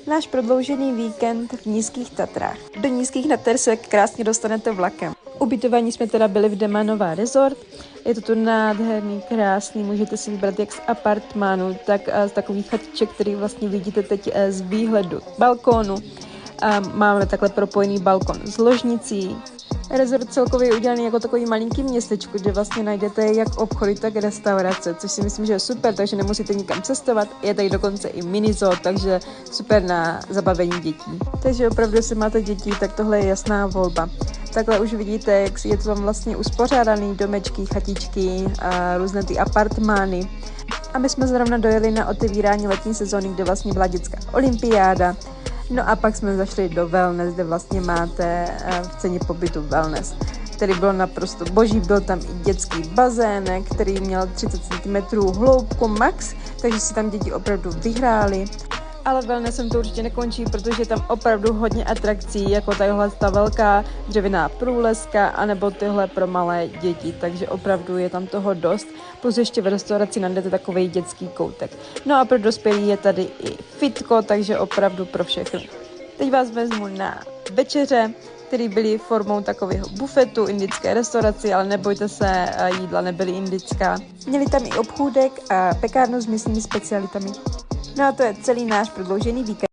Náš prodloužený víkend v Nízkých Tatrách. Do Nízkých Tater se krásně dostanete vlakem. Ubytování jsme teda byli v Demanová Resort. Je to tu nádherný, krásný, můžete si vybrat jak z apartmánu, tak z takových chatiček, který vlastně vidíte teď z výhledu balkónu. A máme takhle propojený balkon s ložnicí. Resort celkově je udělaný jako takový malinký městečko, kde vlastně najdete jak obchody, tak restaurace, což si myslím, že je super, takže nemusíte nikam cestovat. Je tady dokonce i minizoo, takže super na zabavení dětí. Takže opravdu, jestli máte děti, tak tohle je jasná volba. Takhle už vidíte, jak je to tam vlastně uspořádaný domečky, chatičky, a různé ty apartmány. A my jsme zrovna dojeli na otevírání letní sezóny, kde vlastně byla dětská olympiáda. No a pak jsme zašli do wellness, kde vlastně máte v ceně pobytu wellness, který byl naprosto boží. Byl tam i dětský bazén, který měl 30 cm hloubku max, takže si tam děti opravdu vyhrály. Ale wellnessem to určitě nekončí, protože je tam opravdu hodně atrakcí, jako tahle ta velká dřevěná průleska, anebo tyhle pro malé děti, takže opravdu je tam toho dost. Plus ještě v restauraci najdete takový dětský koutek. No a pro dospělí je tady i fitko, takže opravdu pro všechny. Teď vás vezmu na večeře, které byly formou takového bufetu, indické restauraci, ale nebojte se, jídla nebyly indická. Měli tam i obchůdek a pekárnu s místními specialitami. No a to je celý náš prodloužený víkend.